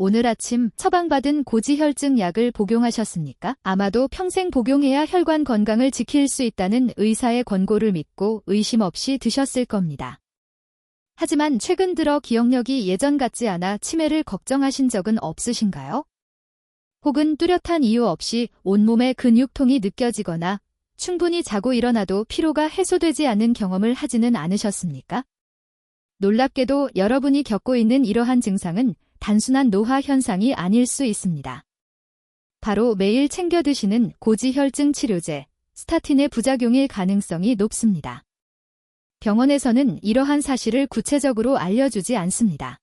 오늘 아침 처방받은 고지혈증 약을 복용하셨습니까? 아마도 평생 복용해야 혈관 건강을 지킬 수 있다는 의사의 권고를 믿고 의심 없이 드셨을 겁니다. 하지만 최근 들어 기억력이 예전 같지 않아 치매를 걱정하신 적은 없으신가요? 혹은 뚜렷한 이유 없이 온몸에 근육통이 느껴지거나 충분히 자고 일어나도 피로가 해소되지 않는 경험을 하지는 않으셨습니까? 놀랍게도 여러분이 겪고 있는 이러한 증상은 단순한 노화 현상이 아닐 수 있습니다. 바로 매일 챙겨 드시는 고지혈증 치료제, 스타틴의 부작용일 가능성이 높습니다. 병원에서는 이러한 사실을 구체적으로 알려주지 않습니다.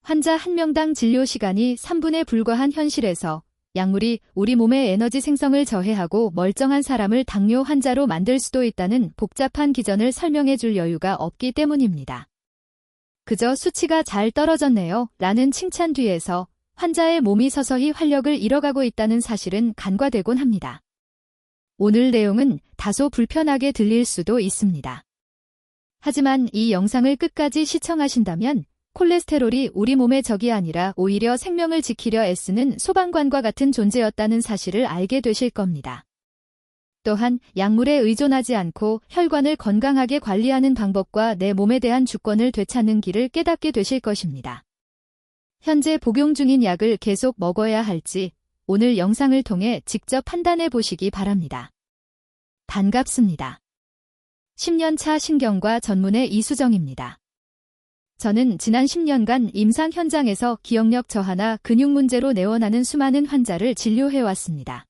환자 한 명당 진료 시간이 3분에 불과한 현실에서 약물이 우리 몸의 에너지 생성을 저해하고 멀쩡한 사람을 당뇨 환자로 만들 수도 있다는 복잡한 기전을 설명해 줄 여유가 없기 때문입니다. 그저 수치가 잘 떨어졌네요 라는 칭찬 뒤에서 환자의 몸이 서서히 활력을 잃어가고 있다는 사실은 간과되곤 합니다. 오늘 내용은 다소 불편하게 들릴 수도 있습니다. 하지만 이 영상을 끝까지 시청하신다면 콜레스테롤이 우리 몸의 적이 아니라 오히려 생명을 지키려 애쓰는 소방관과 같은 존재였다는 사실을 알게 되실 겁니다. 또한 약물에 의존하지 않고 혈관을 건강하게 관리하는 방법과 내 몸에 대한 주권을 되찾는 길을 깨닫게 되실 것입니다. 현재 복용 중인 약을 계속 먹어야 할지 오늘 영상을 통해 직접 판단해 보시기 바랍니다. 반갑습니다. 10년차 신경과 전문의 이수정입니다. 저는 지난 10년간 임상 현장에서 기억력 저하나 근육 문제로 내원하는 수많은 환자를 진료해왔습니다.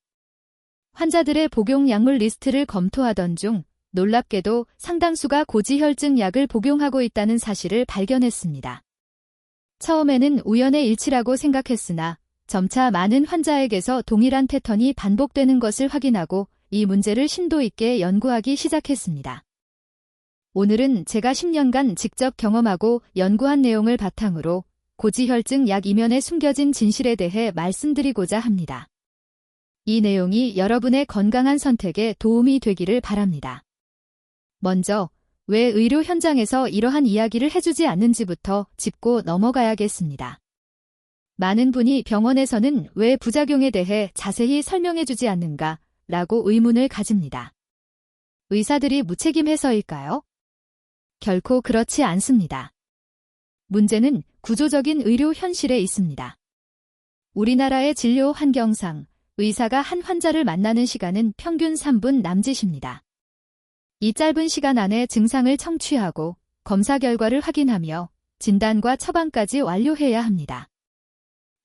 환자들의 복용 약물 리스트를 검토하던 중 놀랍게도 상당수가 고지혈증 약을 복용하고 있다는 사실을 발견했습니다. 처음에는 우연의 일치라고 생각했으나 점차 많은 환자에게서 동일한 패턴이 반복되는 것을 확인하고 이 문제를 심도 있게 연구하기 시작했습니다. 오늘은 제가 10년간 직접 경험하고 연구한 내용을 바탕으로 고지혈증 약 이면에 숨겨진 진실에 대해 말씀드리고자 합니다. 이 내용이 여러분의 건강한 선택에 도움이 되기를 바랍니다. 먼저 왜 의료 현장에서 이러한 이야기를 해주지 않는지부터 짚고 넘어가야겠습니다. 많은 분이 병원에서는 왜 부작용에 대해 자세히 설명해주지 않는가 라고 의문을 가집니다. 의사들이 무책임해서일까요? 결코 그렇지 않습니다. 문제는 구조적인 의료 현실에 있습니다. 우리나라의 진료 환경상 의사가 한 환자를 만나는 시간은 평균 3분 남짓입니다. 이 짧은 시간 안에 증상을 청취하고 검사 결과를 확인하며 진단과 처방까지 완료해야 합니다.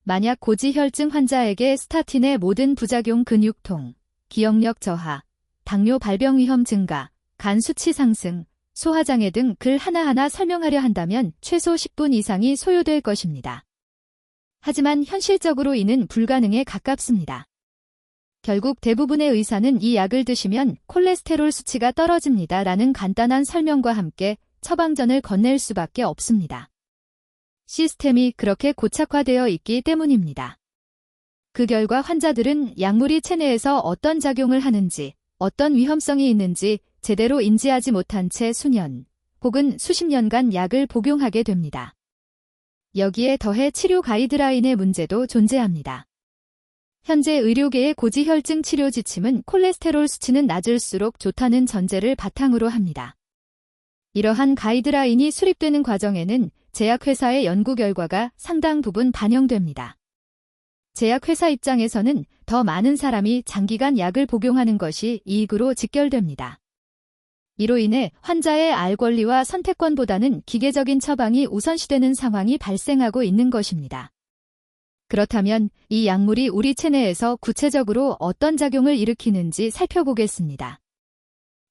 만약 고지혈증 환자에게 스타틴의 모든 부작용 근육통, 기억력 저하, 당뇨 발병 위험 증가, 간 수치 상승, 소화장애 등 글 하나하나 설명하려 한다면 최소 10분 이상이 소요될 것입니다. 하지만 현실적으로 이는 불가능에 가깝습니다. 결국 대부분의 의사는 이 약을 드시면 콜레스테롤 수치가 떨어집니다 라는 간단한 설명과 함께 처방전을 건넬 수밖에 없습니다. 시스템이 그렇게 고착화되어 있기 때문입니다. 그 결과 환자들은 약물이 체내에서 어떤 작용을 하는지, 어떤 위험성이 있는지 제대로 인지하지 못한 채 수년 혹은 수십 년간 약을 복용하게 됩니다. 여기에 더해 치료 가이드라인의 문제도 존재합니다. 현재 의료계의 고지혈증 치료 지침은 콜레스테롤 수치는 낮을수록 좋다는 전제를 바탕으로 합니다. 이러한 가이드라인이 수립되는 과정에는 제약회사의 연구 결과가 상당 부분 반영됩니다. 제약회사 입장에서는 더 많은 사람이 장기간 약을 복용하는 것이 이익으로 직결됩니다. 이로 인해 환자의 알 권리와 선택권보다는 기계적인 처방이 우선시되는 상황이 발생하고 있는 것입니다. 그렇다면 이 약물이 우리 체내에서 구체적으로 어떤 작용을 일으키는지 살펴보겠습니다.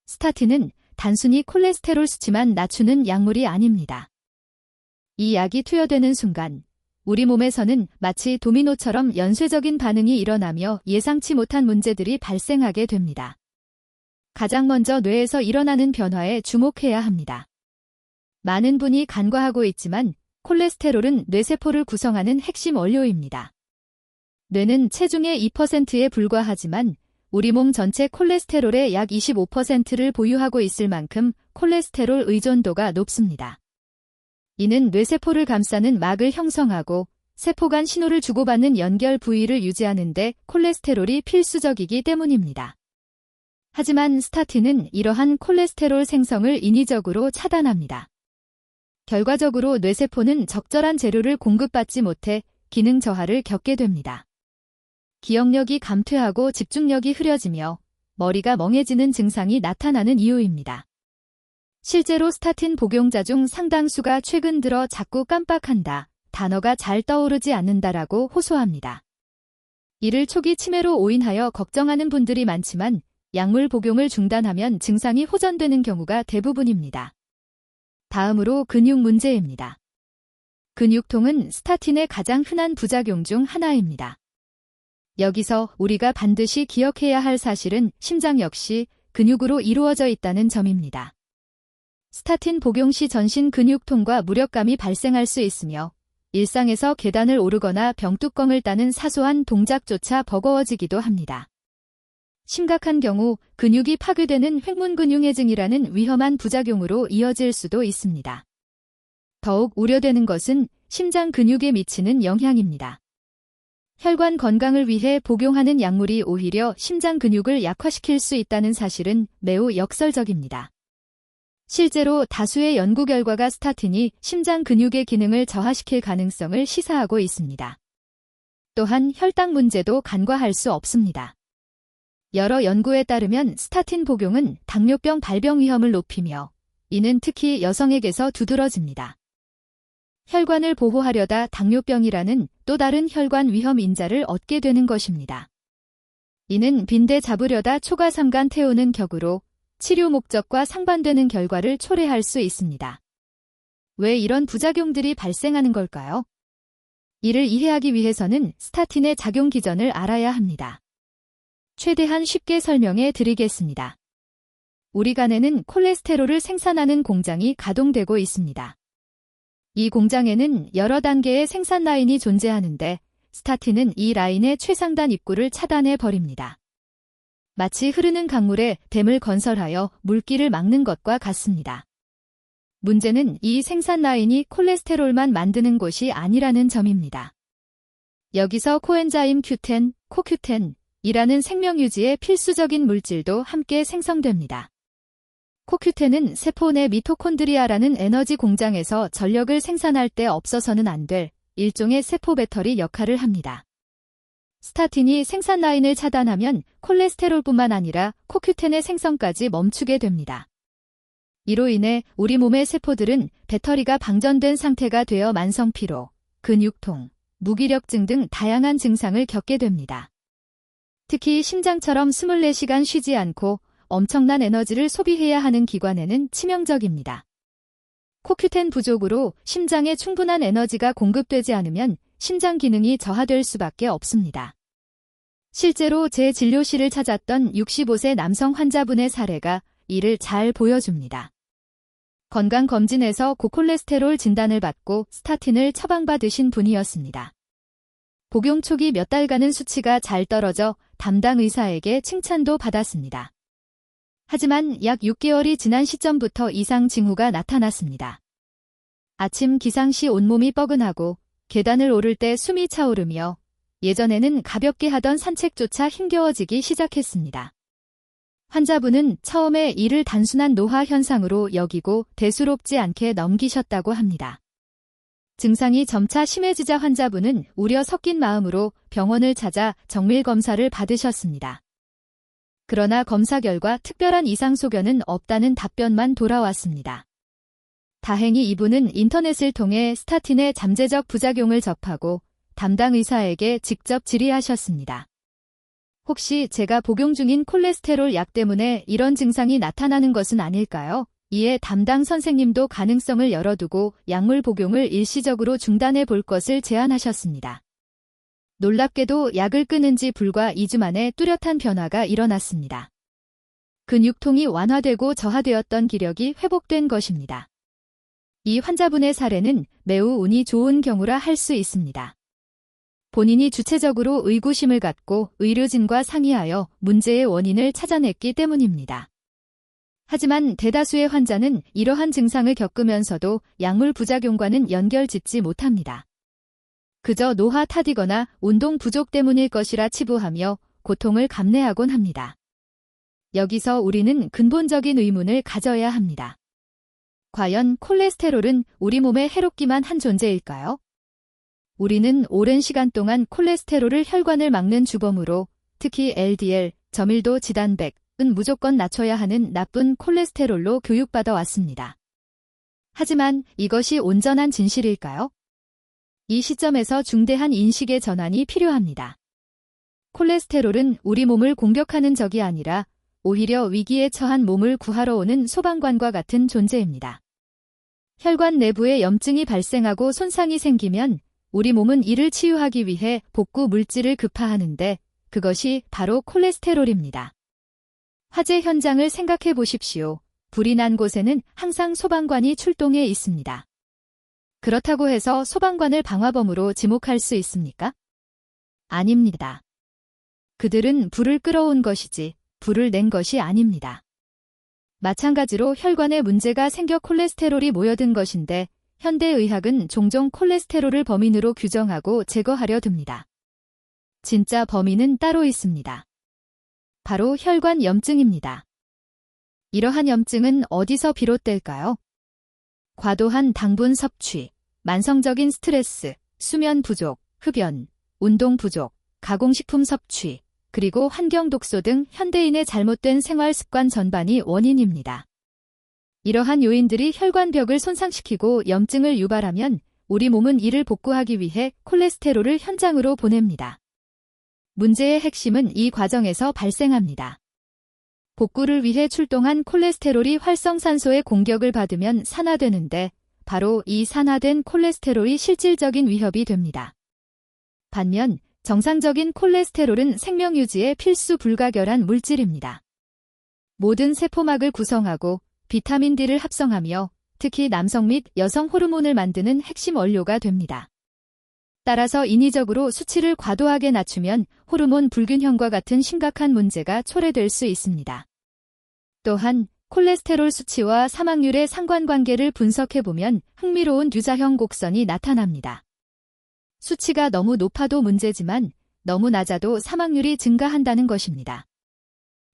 스타틴은 단순히 콜레스테롤 수치만 낮추는 약물이 아닙니다. 이 약이 투여되는 순간 우리 몸에서는 마치 도미노처럼 연쇄적인 반응이 일어나며 예상치 못한 문제들이 발생하게 됩니다. 가장 먼저 뇌에서 일어나는 변화에 주목해야 합니다. 많은 분이 간과하고 있지만 콜레스테롤은 뇌세포를 구성하는 핵심 원료입니다. 뇌는 체중의 2%에 불과하지만 우리 몸 전체 콜레스테롤의 약 25%를 보유하고 있을 만큼 콜레스테롤 의존도가 높습니다. 이는 뇌세포를 감싸는 막을 형성하고 세포 간 신호를 주고받는 연결 부위를 유지하는 데 콜레스테롤이 필수적이기 때문입니다. 하지만 스타틴은 이러한 콜레스테롤 생성을 인위적으로 차단합니다. 결과적으로 뇌세포는 적절한 재료를 공급받지 못해 기능 저하를 겪게 됩니다. 기억력이 감퇴하고 집중력이 흐려지며 머리가 멍해지는 증상이 나타나는 이유입니다. 실제로 스타틴 복용자 중 상당수가 최근 들어 자꾸 깜빡한다, 단어가 잘 떠오르지 않는다라고 호소합니다. 이를 초기 치매로 오인하여 걱정하는 분들이 많지만 약물 복용을 중단하면 증상이 호전되는 경우가 대부분입니다. 다음으로 근육 문제입니다. 근육통은 스타틴의 가장 흔한 부작용 중 하나입니다. 여기서 우리가 반드시 기억해야 할 사실은 심장 역시 근육으로 이루어져 있다는 점입니다. 스타틴 복용 시 전신 근육통과 무력감이 발생할 수 있으며 일상에서 계단을 오르거나 병뚜껑을 따는 사소한 동작조차 버거워지기도 합니다. 심각한 경우 근육이 파괴되는 횡문근육해증이라는 위험한 부작용으로 이어질 수도 있습니다. 더욱 우려되는 것은 심장 근육에 미치는 영향입니다. 혈관 건강을 위해 복용하는 약물이 오히려 심장 근육을 약화시킬 수 있다는 사실은 매우 역설적입니다. 실제로 다수의 연구 결과가 스타틴이 심장 근육의 기능을 저하시킬 가능성을 시사하고 있습니다. 또한 혈당 문제도 간과할 수 없습니다. 여러 연구에 따르면 스타틴 복용은 당뇨병 발병 위험을 높이며 이는 특히 여성에게서 두드러집니다. 혈관을 보호하려다 당뇨병이라는 또 다른 혈관 위험 인자를 얻게 되는 것입니다. 이는 빈대 잡으려다 초가삼간 태우는 격으로 치료 목적과 상반되는 결과를 초래할 수 있습니다. 왜 이런 부작용들이 발생하는 걸까요? 이를 이해하기 위해서는 스타틴의 작용 기전을 알아야 합니다. 최대한 쉽게 설명해 드리겠습니다. 우리 간에는 콜레스테롤을 생산하는 공장이 가동되고 있습니다. 이 공장에는 여러 단계의 생산 라인이 존재하는데 스타틴은 이 라인의 최상단 입구를 차단해 버립니다. 마치 흐르는 강물에 댐을 건설하여 물길을 막는 것과 같습니다. 문제는 이 생산 라인이 콜레스테롤만 만드는 곳이 아니라는 점입니다. 여기서 코엔자임 Q10, 코큐텐이라는 생명유지의 필수적인 물질도 함께 생성됩니다. 코큐텐은 세포 내 미토콘드리아라는 에너지 공장에서 전력을 생산할 때 없어서는 안 될 일종의 세포 배터리 역할을 합니다. 스타틴이 생산 라인을 차단하면 콜레스테롤뿐만 아니라 코큐텐의 생성까지 멈추게 됩니다. 이로 인해 우리 몸의 세포들은 배터리가 방전된 상태가 되어 만성 피로, 근육통, 무기력증 등 다양한 증상을 겪게 됩니다. 특히 심장처럼 24시간 쉬지 않고 엄청난 에너지를 소비해야 하는 기관에는 치명적입니다. 코큐텐 부족으로 심장에 충분한 에너지가 공급되지 않으면 심장 기능이 저하될 수밖에 없습니다. 실제로 제 진료실을 찾았던 65세 남성 환자분의 사례가 이를 잘 보여줍니다. 건강검진에서 고콜레스테롤 진단을 받고 스타틴을 처방받으신 분이었습니다. 복용 초기 몇 달간은 수치가 잘 떨어져 담당 의사에게 칭찬도 받았습니다. 하지만 약 6개월이 지난 시점부터 이상 징후가 나타났습니다. 아침 기상 시 온몸이 뻐근하고 계단을 오를 때 숨이 차오르며 예전에는 가볍게 하던 산책조차 힘겨워지기 시작했습니다. 환자분은 처음에 이를 단순한 노화 현상으로 여기고 대수롭지 않게 넘기셨다고 합니다. 증상이 점차 심해지자 환자분은 우려 섞인 마음으로 병원을 찾아 정밀 검사를 받으셨습니다. 그러나 검사 결과 특별한 이상 소견은 없다는 답변만 돌아왔습니다. 다행히 이분은 인터넷을 통해 스타틴의 잠재적 부작용을 접하고 담당 의사에게 직접 질의하셨습니다. 혹시 제가 복용 중인 콜레스테롤 약 때문에 이런 증상이 나타나는 것은 아닐까요? 이에 담당 선생님도 가능성을 열어두고 약물 복용을 일시적으로 중단해 볼 것을 제안하셨습니다. 놀랍게도 약을 끊은 지 불과 2주 만에 뚜렷한 변화가 일어났습니다. 근육통이 완화되고 저하되었던 기력이 회복된 것입니다. 이 환자분의 사례는 매우 운이 좋은 경우라 할 수 있습니다. 본인이 주체적으로 의구심을 갖고 의료진과 상의하여 문제의 원인을 찾아냈기 때문입니다. 하지만 대다수의 환자는 이러한 증상을 겪으면서도 약물 부작용과는 연결짓지 못합니다. 그저 노화 탓이거나 운동 부족 때문일 것이라 치부하며 고통을 감내하곤 합니다. 여기서 우리는 근본적인 의문을 가져야 합니다. 과연 콜레스테롤은 우리 몸에 해롭기만 한 존재일까요? 우리는 오랜 시간 동안 콜레스테롤을 혈관을 막는 주범으로 특히 LDL, 저밀도 지단백은 무조건 낮춰야 하는 나쁜 콜레스테롤로 교육받아 왔습니다. 하지만 이것이 온전한 진실일까요? 이 시점에서 중대한 인식의 전환이 필요합니다. 콜레스테롤은 우리 몸을 공격하는 적이 아니라 오히려 위기에 처한 몸을 구하러 오는 소방관과 같은 존재입니다. 혈관 내부에 염증이 발생하고 손상이 생기면 우리 몸은 이를 치유하기 위해 복구 물질을 급파하는데 그것이 바로 콜레스테롤입니다. 화재 현장을 생각해 보십시오. 불이 난 곳에는 항상 소방관이 출동해 있습니다. 그렇다고 해서 소방관을 방화범으로 지목할 수 있습니까? 아닙니다. 그들은 불을 끌어온 것이지 불을 낸 것이 아닙니다. 마찬가지로 혈관에 문제가 생겨 콜레스테롤이 모여든 것인데 현대의학은 종종 콜레스테롤을 범인으로 규정하고 제거하려 듭니다. 진짜 범인은 따로 있습니다. 바로 혈관 염증입니다. 이러한 염증은 어디서 비롯될까요? 과도한 당분 섭취, 만성적인 스트레스, 수면 부족, 흡연, 운동 부족, 가공식품 섭취, 그리고 환경 독소 등 현대인의 잘못된 생활 습관 전반이 원인입니다. 이러한 요인들이 혈관벽을 손상시키고 염증을 유발하면 우리 몸은 이를 복구하기 위해 콜레스테롤을 현장으로 보냅니다. 문제의 핵심은 이 과정에서 발생합니다. 복구를 위해 출동한 콜레스테롤이 활성산소의 공격을 받으면 산화되는데 바로 이 산화된 콜레스테롤이 실질적인 위협이 됩니다. 반면 정상적인 콜레스테롤은 생명 유지에 필수 불가결한 물질입니다. 모든 세포막을 구성하고 비타민 D를 합성하며 특히 남성 및 여성 호르몬을 만드는 핵심 원료가 됩니다. 따라서 인위적으로 수치를 과도하게 낮추면 호르몬 불균형과 같은 심각한 문제가 초래될 수 있습니다. 또한 콜레스테롤 수치와 사망률의 상관관계를 분석해보면 흥미로운 유자형 곡선이 나타납니다. 수치가 너무 높아도 문제지만 너무 낮아도 사망률이 증가한다는 것입니다.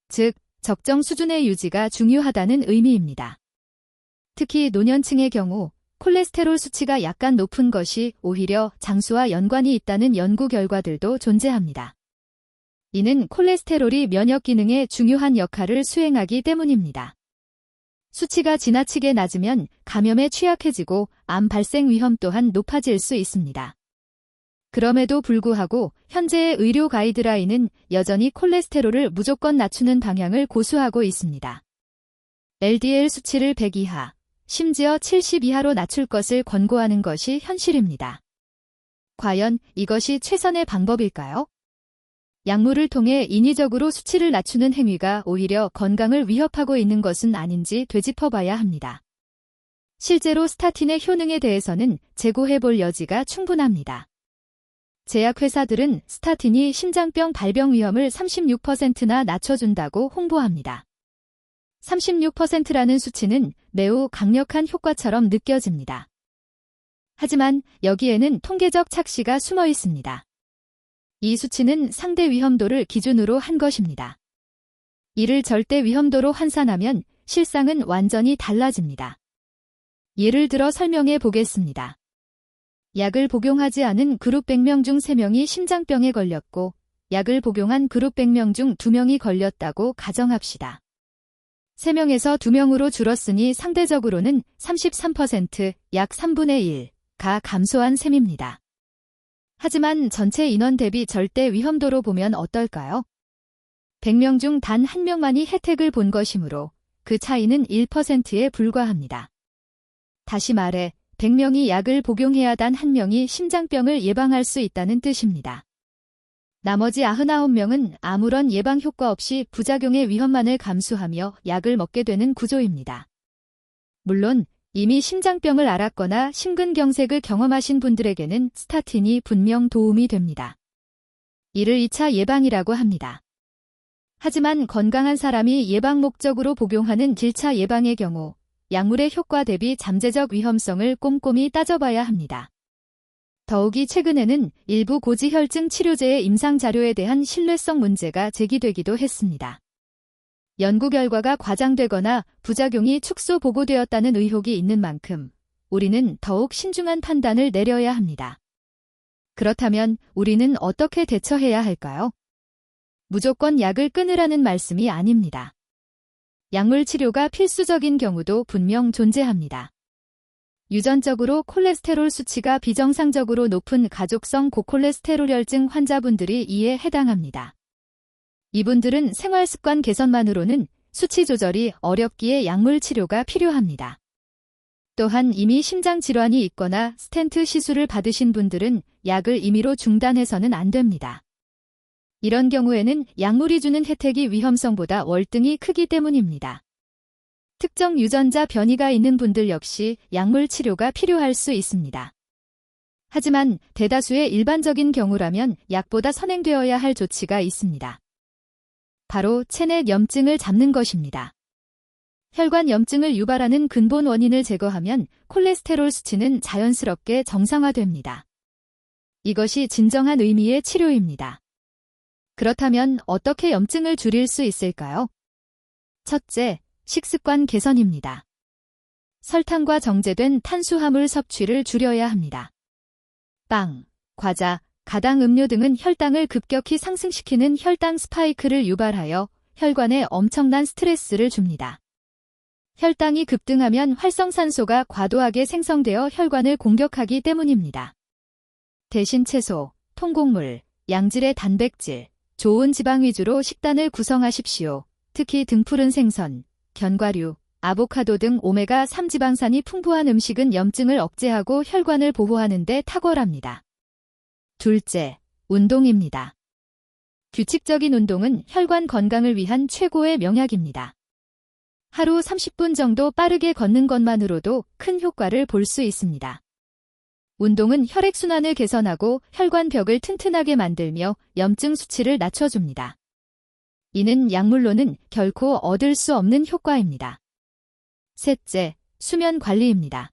즉, 적정 수준의 유지가 중요하다는 의미입니다. 특히 노년층의 경우 콜레스테롤 수치가 약간 높은 것이 오히려 장수와 연관이 있다는 연구 결과들도 존재합니다. 이는 콜레스테롤이 면역 기능에 중요한 역할을 수행하기 때문입니다. 수치가 지나치게 낮으면 감염에 취약해지고 암 발생 위험 또한 높아질 수 있습니다. 그럼에도 불구하고 현재의 의료 가이드라인은 여전히 콜레스테롤을 무조건 낮추는 방향을 고수하고 있습니다. LDL 수치를 100 이하, 심지어 70 이하로 낮출 것을 권고하는 것이 현실입니다. 과연 이것이 최선의 방법일까요? 약물을 통해 인위적으로 수치를 낮추는 행위가 오히려 건강을 위협하고 있는 것은 아닌지 되짚어봐야 합니다. 실제로 스타틴의 효능에 대해서는 재고해볼 여지가 충분합니다. 제약회사들은 스타틴이 심장병 발병 위험을 36%나 낮춰준다고 홍보합니다. 36%라는 수치는 매우 강력한 효과처럼 느껴집니다. 하지만 여기에는 통계적 착시가 숨어 있습니다. 이 수치는 상대 위험도를 기준으로 한 것입니다. 이를 절대 위험도로 환산하면 실상은 완전히 달라집니다. 예를 들어 설명해 보겠습니다. 약을 복용하지 않은 그룹 100명 중 3명이 심장병에 걸렸고 약을 복용한 그룹 100명 중 2명이 걸렸다고 가정합시다. 3명에서 2명으로 줄었으니 상대적으로는 33%, 약 3분의 1가 감소한 셈입니다. 하지만 전체 인원 대비 절대 위험도로 보면 어떨까요? 100명 중 단 1명만이 혜택을 본 것이므로 그 차이는 1%에 불과합니다. 다시 말해 100명이 약을 복용해야 단 1명이 심장병을 예방할 수 있다는 뜻입니다. 나머지 99명은 아무런 예방 효과 없이 부작용의 위험만을 감수하며 약을 먹게 되는 구조입니다. 물론 이미 심장병을 앓았거나 심근경색을 경험하신 분들에게는 스타틴이 분명 도움이 됩니다. 이를 2차 예방이라고 합니다. 하지만 건강한 사람이 예방 목적으로 복용하는 1차 예방의 경우 약물의 효과 대비 잠재적 위험성을 꼼꼼히 따져봐야 합니다. 더욱이 최근에는 일부 고지혈증 치료제의 임상 자료에 대한 신뢰성 문제가 제기되기도 했습니다. 연구 결과가 과장되거나 부작용이 축소 보고되었다는 의혹이 있는 만큼 우리는 더욱 신중한 판단을 내려야 합니다. 그렇다면 우리는 어떻게 대처해야 할까요? 무조건 약을 끊으라는 말씀이 아닙니다. 약물 치료가 필수적인 경우도 분명 존재합니다. 유전적으로 콜레스테롤 수치가 비정상적으로 높은 가족성 고콜레스테롤혈증 환자분들이 이에 해당합니다. 이분들은 생활습관 개선만으로는 수치 조절이 어렵기에 약물 치료가 필요합니다. 또한 이미 심장질환이 있거나 스텐트 시술을 받으신 분들은 약을 임의로 중단해서는 안 됩니다. 이런 경우에는 약물이 주는 혜택이 위험성보다 월등히 크기 때문입니다. 특정 유전자 변이가 있는 분들 역시 약물 치료가 필요할 수 있습니다. 하지만 대다수의 일반적인 경우라면 약보다 선행되어야 할 조치가 있습니다. 바로 체내 염증을 잡는 것입니다. 혈관 염증을 유발하는 근본 원인을 제거하면 콜레스테롤 수치는 자연스럽게 정상화됩니다. 이것이 진정한 의미의 치료입니다. 그렇다면 어떻게 염증을 줄일 수 있을까요? 첫째, 식습관 개선입니다. 설탕과 정제된 탄수화물 섭취를 줄여야 합니다. 빵, 과자, 가당 음료 등은 혈당을 급격히 상승시키는 혈당 스파이크를 유발하여 혈관에 엄청난 스트레스를 줍니다. 혈당이 급등하면 활성산소가 과도하게 생성되어 혈관을 공격하기 때문입니다. 대신 채소, 통곡물, 양질의 단백질, 좋은 지방 위주로 식단을 구성하십시오. 특히 등푸른 생선, 견과류, 아보카도 등 오메가3 지방산이 풍부한 음식은 염증을 억제하고 혈관을 보호하는 데 탁월합니다. 둘째, 운동입니다. 규칙적인 운동은 혈관 건강을 위한 최고의 명약입니다. 하루 30분 정도 빠르게 걷는 것만으로도 큰 효과를 볼 수 있습니다. 운동은 혈액순환을 개선하고 혈관벽을 튼튼하게 만들며 염증 수치를 낮춰줍니다. 이는 약물로는 결코 얻을 수 없는 효과입니다. 셋째, 수면 관리입니다.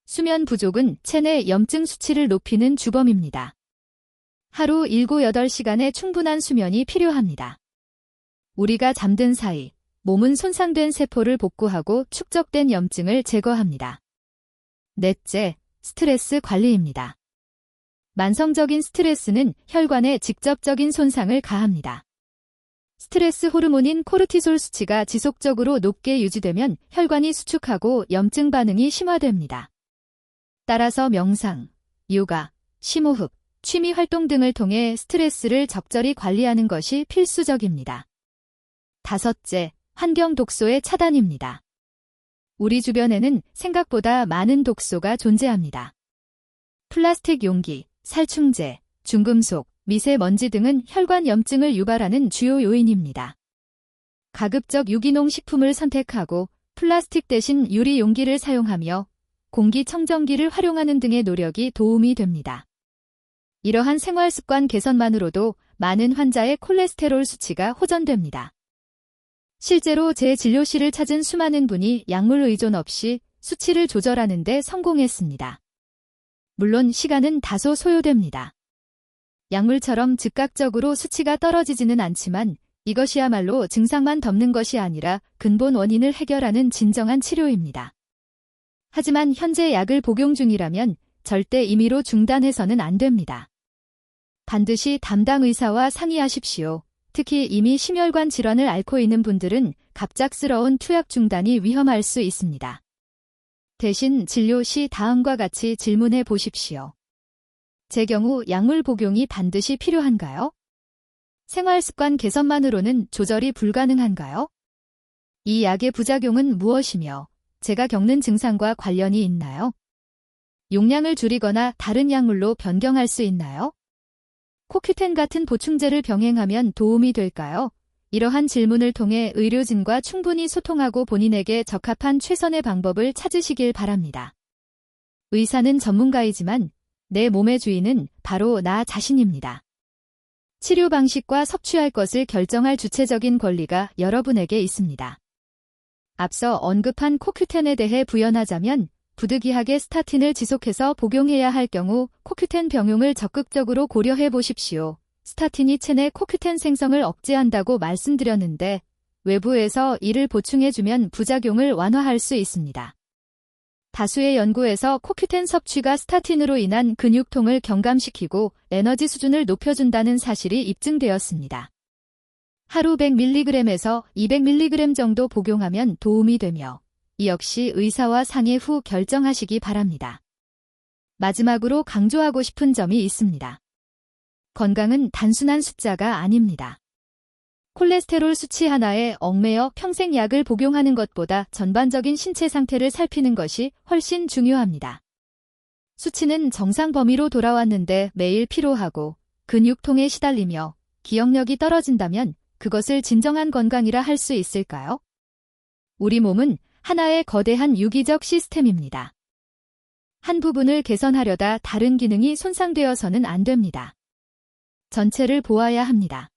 수면 부족은 체내 염증 수치를 높이는 주범입니다. 하루 7-8시간의 충분한 수면이 필요합니다. 우리가 잠든 사이 몸은 손상된 세포를 복구하고 축적된 염증을 제거합니다. 넷째, 스트레스 관리입니다. 만성적인 스트레스는 혈관에 직접적인 손상을 가합니다. 스트레스 호르몬인 코르티솔 수치가 지속적으로 높게 유지되면 혈관이 수축하고 염증 반응이 심화됩니다. 따라서 명상, 요가, 심호흡, 취미 활동 등을 통해 스트레스를 적절히 관리하는 것이 필수적입니다. 다섯째, 환경 독소의 차단입니다. 우리 주변에는 생각보다 많은 독소가 존재합니다. 플라스틱 용기, 살충제, 중금속, 미세먼지 등은 혈관 염증을 유발하는 주요 요인입니다. 가급적 유기농 식품을 선택하고 플라스틱 대신 유리 용기를 사용하며 공기청정기를 활용하는 등의 노력이 도움이 됩니다. 이러한 생활습관 개선만으로도 많은 환자의 콜레스테롤 수치가 호전됩니다. 실제로 제 진료실을 찾은 수많은 분이 약물 의존 없이 수치를 조절하는 데 성공했습니다. 물론 시간은 다소 소요됩니다. 약물처럼 즉각적으로 수치가 떨어지지는 않지만 이것이야말로 증상만 덮는 것이 아니라 근본 원인을 해결하는 진정한 치료입니다. 하지만 현재 약을 복용 중이라면 절대 임의로 중단해서는 안 됩니다. 반드시 담당 의사와 상의하십시오. 특히 이미 심혈관 질환을 앓고 있는 분들은 갑작스러운 투약 중단이 위험할 수 있습니다. 대신 진료 시 다음과 같이 질문해 보십시오. 제 경우 약물 복용이 반드시 필요한가요? 생활습관 개선만으로는 조절이 불가능한가요? 이 약의 부작용은 무엇이며 제가 겪는 증상과 관련이 있나요? 용량을 줄이거나 다른 약물로 변경할 수 있나요? 코큐텐 같은 보충제를 병행하면 도움이 될까요? 이러한 질문을 통해 의료진과 충분히 소통하고 본인에게 적합한 최선의 방법을 찾으시길 바랍니다. 의사는 전문가이지만 내 몸의 주인은 바로 나 자신입니다. 치료 방식과 섭취할 것을 결정할 주체적인 권리가 여러분에게 있습니다. 앞서 언급한 코큐텐에 대해 부연하자면 부득이하게 스타틴을 지속해서 복용해야 할 경우 코큐텐 병용을 적극적으로 고려해 보십시오. 스타틴이 체내 코큐텐 생성을 억제한다고 말씀드렸는데 외부에서 이를 보충해주면 부작용을 완화할 수 있습니다. 다수의 연구에서 코큐텐 섭취가 스타틴으로 인한 근육통을 경감시키고 에너지 수준을 높여준다는 사실이 입증되었습니다. 하루 100mg에서 200mg 정도 복용하면 도움이 되며 이 역시 의사와 상의 후 결정하시기 바랍니다. 마지막으로 강조하고 싶은 점이 있습니다. 건강은 단순한 숫자가 아닙니다. 콜레스테롤 수치 하나에 얽매여 평생 약을 복용하는 것보다 전반적인 신체 상태를 살피는 것이 훨씬 중요합니다. 수치는 정상 범위로 돌아왔는데 매일 피로하고 근육통에 시달리며 기억력이 떨어진다면 그것을 진정한 건강이라 할 수 있을까요? 우리 몸은 하나의 거대한 유기적 시스템입니다. 한 부분을 개선하려다 다른 기능이 손상되어서는 안 됩니다. 전체를 보아야 합니다.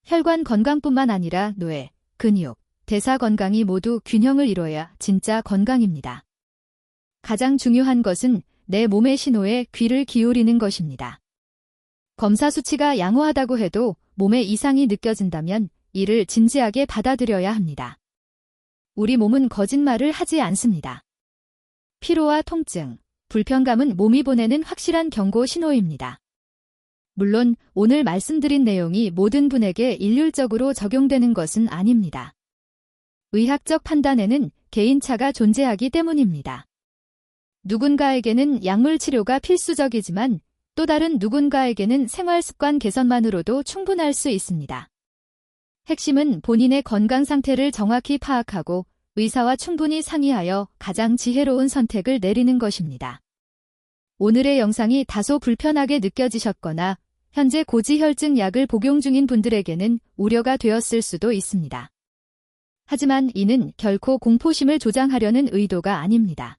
혈관 건강뿐만 아니라 뇌, 근육, 대사 건강이 모두 균형을 이뤄야 진짜 건강입니다. 가장 중요한 것은 내 몸의 신호에 귀를 기울이는 것입니다. 검사 수치가 양호하다고 해도 몸에 이상이 느껴진다면 이를 진지하게 받아들여야 합니다. 우리 몸은 거짓말을 하지 않습니다. 피로와 통증, 불편감은 몸이 보내는 확실한 경고 신호입니다. 물론 오늘 말씀드린 내용이 모든 분에게 일률적으로 적용되는 것은 아닙니다. 의학적 판단에는 개인차가 존재하기 때문입니다. 누군가에게는 약물 치료가 필수적이지만 또 다른 누군가에게는 생활 습관 개선만으로도 충분할 수 있습니다. 핵심은 본인의 건강 상태를 정확히 파악하고 의사와 충분히 상의하여 가장 지혜로운 선택을 내리는 것입니다. 오늘의 영상이 다소 불편하게 느껴지셨거나 현재 고지혈증 약을 복용 중인 분들에게는 우려가 되었을 수도 있습니다. 하지만 이는 결코 공포심을 조장하려는 의도가 아닙니다.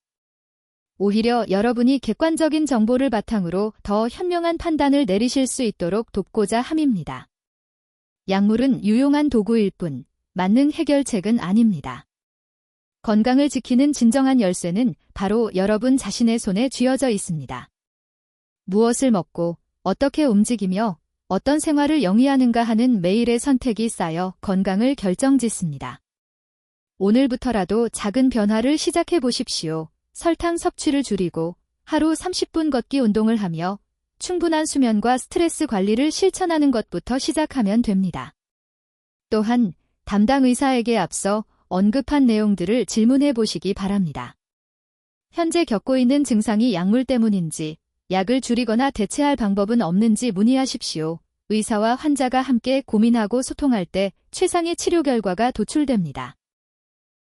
오히려 여러분이 객관적인 정보를 바탕으로 더 현명한 판단을 내리실 수 있도록 돕고자 함입니다. 약물은 유용한 도구일 뿐 만능 해결책은 아닙니다. 건강을 지키는 진정한 열쇠는 바로 여러분 자신의 손에 쥐어져 있습니다. 무엇을 먹고 어떻게 움직이며 어떤 생활을 영위하는가 하는 매일의 선택이 쌓여 건강을 결정짓습니다. 오늘부터라도 작은 변화를 시작해 보십시오. 설탕 섭취를 줄이고 하루 30분 걷기 운동을 하며 충분한 수면과 스트레스 관리를 실천하는 것부터 시작하면 됩니다. 또한 담당 의사에게 앞서 언급한 내용들을 질문해 보시기 바랍니다. 현재 겪고 있는 증상이 약물 때문인지, 약을 줄이거나 대체할 방법은 없는지 문의하십시오. 의사와 환자가 함께 고민하고 소통할 때 최상의 치료 결과가 도출됩니다.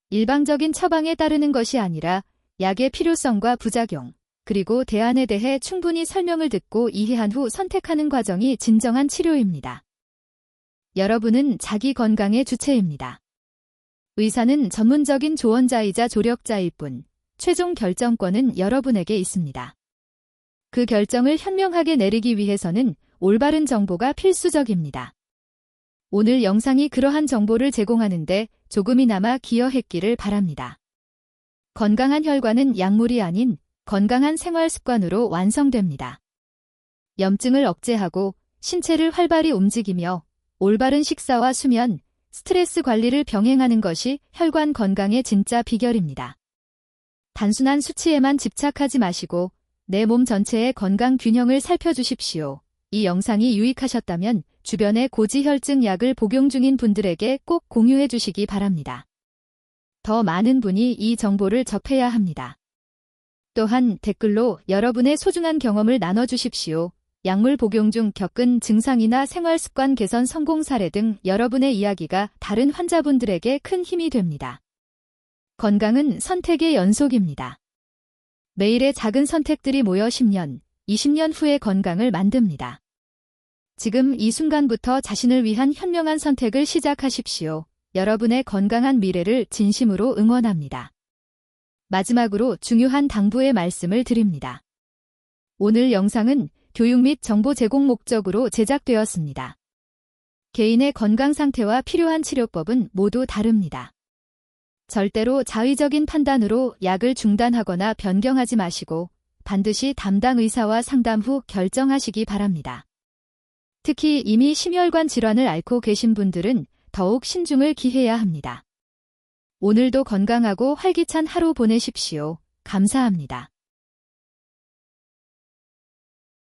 일방적인 처방에 따르는 것이 아니라 약의 필요성과 부작용, 그리고 대안에 대해 충분히 설명을 듣고 이해한 후 선택하는 과정이 진정한 치료입니다. 여러분은 자기 건강의 주체입니다. 의사는 전문적인 조언자이자 조력자일 뿐, 최종 결정권은 여러분에게 있습니다. 그 결정을 현명하게 내리기 위해서는 올바른 정보가 필수적입니다. 오늘 영상이 그러한 정보를 제공하는데 조금이나마 기여했기를 바랍니다. 건강한 혈관은 약물이 아닌 건강한 생활 습관으로 완성됩니다. 염증을 억제하고 신체를 활발히 움직이며 올바른 식사와 수면, 스트레스 관리를 병행하는 것이 혈관 건강의 진짜 비결입니다. 단순한 수치에만 집착하지 마시고 내 몸 전체의 건강 균형을 살펴주십시오. 이 영상이 유익하셨다면 주변의 고지혈증 약을 복용 중인 분들에게 꼭 공유해 주시기 바랍니다. 더 많은 분이 이 정보를 접해야 합니다. 또한 댓글로 여러분의 소중한 경험을 나눠주십시오. 약물 복용 중 겪은 증상이나 생활습관 개선 성공 사례 등 여러분의 이야기가 다른 환자분들에게 큰 힘이 됩니다. 건강은 선택의 연속입니다. 매일의 작은 선택들이 모여 10년, 20년 후의 건강을 만듭니다. 지금 이 순간부터 자신을 위한 현명한 선택을 시작하십시오. 여러분의 건강한 미래를 진심으로 응원합니다. 마지막으로 중요한 당부의 말씀을 드립니다. 오늘 영상은 교육 및 정보 제공 목적으로 제작되었습니다. 개인의 건강 상태와 필요한 치료법은 모두 다릅니다. 절대로 자의적인 판단으로 약을 중단하거나 변경하지 마시고 반드시 담당 의사와 상담 후 결정하시기 바랍니다. 특히 이미 심혈관 질환을 앓고 계신 분들은 더욱 신중을 기해야 합니다. 오늘도 건강하고 활기찬 하루 보내십시오. 감사합니다.